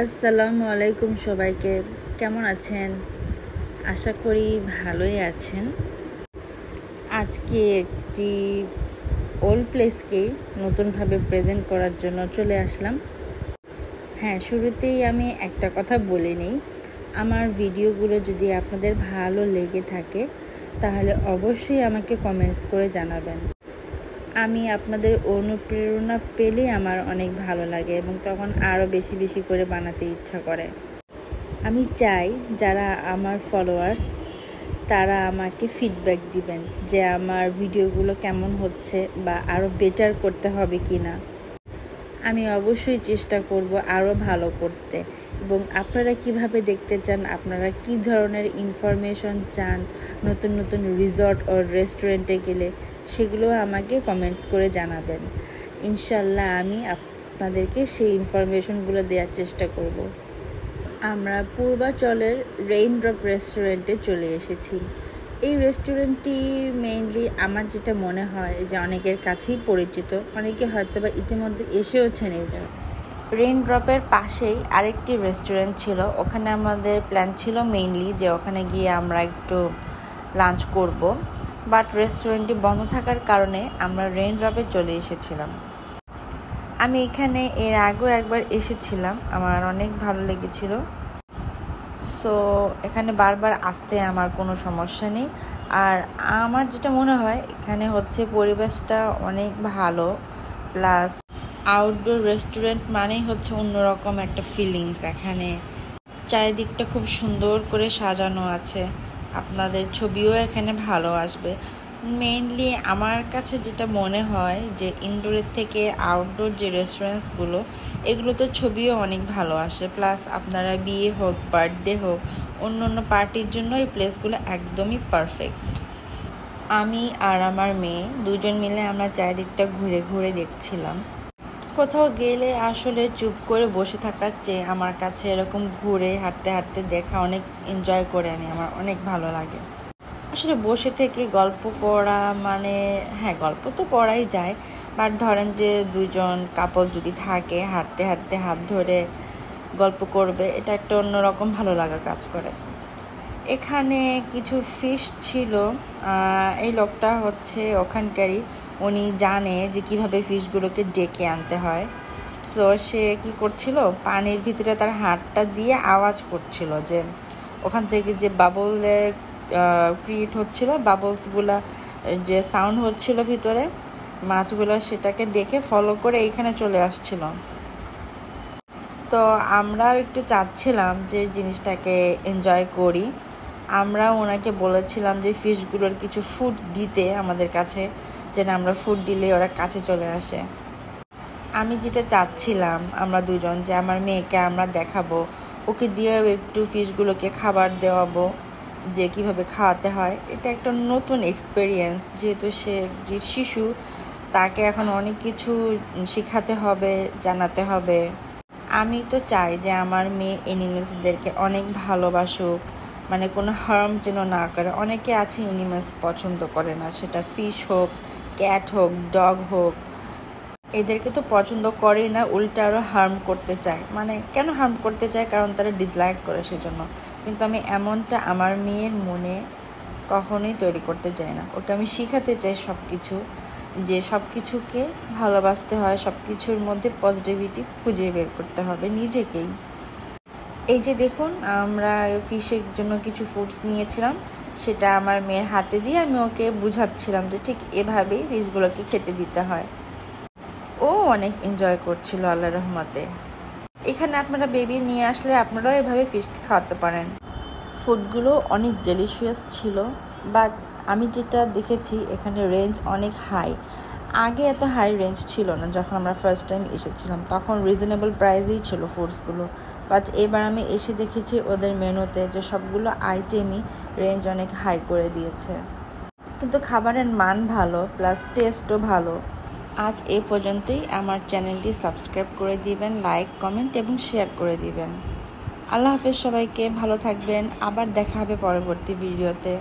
আসসালামু আলাইকুম সবাইকে। কেমন আছেন? আশা করি ভালোই আছেন। আজকে একটি ওল্ড প্লেসকে নতুনভাবে প্রেজেন্ট করার জন্য চলে আসলাম। হ্যাঁ, শুরুতেই আমি একটা কথা বলে নিই, আমার ভিডিওগুলো যদি আপনাদের ভালো লেগে থাকে তাহলে অবশ্যই আমাকে কমেন্টস করে জানাবেন। আমি আপনাদের অনুপ্রেরণা পেলে আমার অনেক ভালো লাগে এবং তখন আরও বেশি বেশি করে বানাতে ইচ্ছা করে। আমি চাই যারা আমার ফলোয়ার্স তারা আমাকে ফিডব্যাক দিবেন যে আমার ভিডিওগুলো কেমন হচ্ছে বা আরও বেটার করতে হবে কি না। আমি অবশ্যই চেষ্টা করব আরও ভালো করতে। এবং আপনারা কিভাবে দেখতে চান, আপনারা কি ধরনের ইনফরমেশন চান, নতুন নতুন রিসর্ট ও রেস্টুরেন্টে গেলে সেগুলো আমাকে কমেন্টস করে জানাবেন। ইনশাল্লাহ আমি আপনাদেরকে সেই ইনফরমেশনগুলো দেওয়ার চেষ্টা করব। আমরা পূর্বাচলের রেইনড্রপ রেস্টুরেন্টে চলে এসেছি। এই রেস্টুরেন্টটি মেইনলি আমার যেটা মনে হয় যে অনেকের কাছেই পরিচিত, অনেকে হয়তো বা ইতিমধ্যে এসেওছেন এই জায়গায়। রেইনড্রপের পাশেই আরেকটি রেস্টুরেন্ট ছিল, ওখানে আমাদের প্ল্যান ছিল মেইনলি যে ওখানে গিয়ে আমরা একটু লাঞ্চ করব, বাট রেস্টুরেন্টটি বন্ধ থাকার কারণে আমরা রেইনড্রপে চলে এসেছিলাম। আমি এখানে এর আগেও একবার এসেছিলাম, আমার অনেক ভালো লেগেছিল। সো এখানে বারবার আসতে আমার কোনো সমস্যা নেই। আর আমার যেটা মনে হয় এখানে হচ্ছে পরিবেশটা অনেক ভালো, প্লাস আউটডোর রেস্টুরেন্ট মানেই হচ্ছে অন্যরকম একটা ফিলিংস। এখানে চারিদিকটা খুব সুন্দর করে সাজানো আছে, আপনাদের ছবিও এখানে ভালো আসবে। মেইনলি আমার কাছে যেটা মনে হয় যে ইনডোরের থেকে আউটডোর যে রেস্টুরেন্টসগুলো এগুলোতে ছবিও অনেক ভালো আসে, প্লাস আপনারা বিয়ে হোক, বার্থডে হোক, অন্য অন্য পার্টির জন্য এই প্লেসগুলো একদমই পারফেক্ট। আমি আর আমার মেয়ে দুজন মিলে আমরা চারিদিকটা ঘুরে ঘুরে দেখছিলাম। কোথাও গেলে আসলে চুপ করে বসে থাকার চেয়ে আমার কাছে এরকম ঘুরে হাঁটতে হাঁটতে দেখা অনেক এনজয় করে আমি, আমার অনেক ভালো লাগে। আসলে বসে থেকে গল্প করা মানে হ্যাঁ, গল্প তো করাই যায়, বাট ধরেন যে দুজন কাপল যদি থাকে হাঁটতে হাঁটতে হাত ধরে গল্প করবে, এটা একটা অন্যরকম ভালো লাগা কাজ করে। এখানে কিছু ফিশ ছিল, এই লোকটা হচ্ছে ওখানকারই, উনি জানে যে কিভাবে ফিশগুলোকে ডেকে আনতে হয়। সো সে কি করছিল, পানির ভিতরে তার হাতটা দিয়ে আওয়াজ করছিল যে ওখান থেকে যে বাবলের ক্রিয়েট হচ্ছিল, বাবলসগুলা যে সাউন্ড হচ্ছিল ভিতরে মাছগুলো, সেটাকে দেখে ফলো করে এইখানে চলে আসছিল। তো আমরাও একটু চাচ্ছিলাম যে জিনিসটাকে এনজয় করি। আমরা ওনাকে বলেছিলাম যে ফিশগুলোর কিছু ফুড দিতে আমাদের কাছে, যেন আমরা ফুড দিলে ওরা কাছে চলে আসে। আমি যেটা চাচ্ছিলাম আমরা দুজন যে আমার মেয়েকে আমরা দেখাবো, ওকে দিয়েও একটু ফিশগুলোকে খাবার দেওয়াবো, যে কিভাবে খাওয়াতে হয়। এটা একটা নতুন এক্সপেরিয়েন্স, যেহেতু সে যে শিশু, তাকে এখন অনেক কিছু শেখাতে হবে, জানাতে হবে। আমি তো চাই যে আমার মেয়ে অ্যানিমেলসদেরকে অনেক ভালোবাসুক, মানে কোনো হার্ম যেন না করে। অনেকে আছে অ্যানিমেলস পছন্দ করে না, সেটা ফিশ হোক, ক্যাট হোক, ডগ হোক, এদেরকে তো পছন্দ করে না, উল্টা আরও হার্ম করতে চায়। মানে কেন হার্ম করতে চায়? কারণ তারা ডিসলাইক করে, সেজন্য। কিন্তু আমি এমনটা আমার মেয়ের মনে কখনোই তৈরি করতে চাই না। ওকে আমি শিখাতে চাই সব কিছু, যে সব কিছুকে ভালোবাসতে হয়, সব কিছুর মধ্যে পজিটিভিটি খুঁজে বের করতে হবে নিজেকেই। এই যে দেখুন, আমরা ফিশের জন্য কিছু ফুডস নিয়েছিলাম, সেটা আমার মেয়ের হাতে দিয়ে আমি ওকে বুঝাচ্ছিলাম যে ঠিক এভাবেই ফিশগুলোকে খেতে দিতে হয়। ও অনেক এনজয় করছিল আল্লাহর রহমতে। এখানে আপনারা বেবি নিয়ে আসলে আপনারাও এভাবে ফিশকে খাওয়াতে পারেন। ফুডগুলো অনেক ডেলিশিয়াস ছিল, বাট আমি যেটা দেখেছি এখানে রেঞ্জ অনেক হাই। আগে এত হাই রেঞ্জ ছিল না, যখন আমরা ফার্স্ট টাইম এসেছিলাম তখন রিজনেবল প্রাইসেই ছিল ফুডসগুলো। বাট এবার আমি এসে দেখেছি ওদের মেনুতে যে সবগুলো আইটেমই রেঞ্জ অনেক হাই করে দিয়েছে, কিন্তু খাবারের মান ভালো, প্লাস টেস্টও ভালো। আজ এ পর্যন্তই। আমার চ্যানেলটি সাবস্ক্রাইব করে দিবেন, লাইক, কমেন্ট এবং শেয়ার করে দিবেন। আল্লাহ হাফেজ সবাইকে, ভালো থাকবেন। আবার দেখা হবে পরবর্তী ভিডিওতে।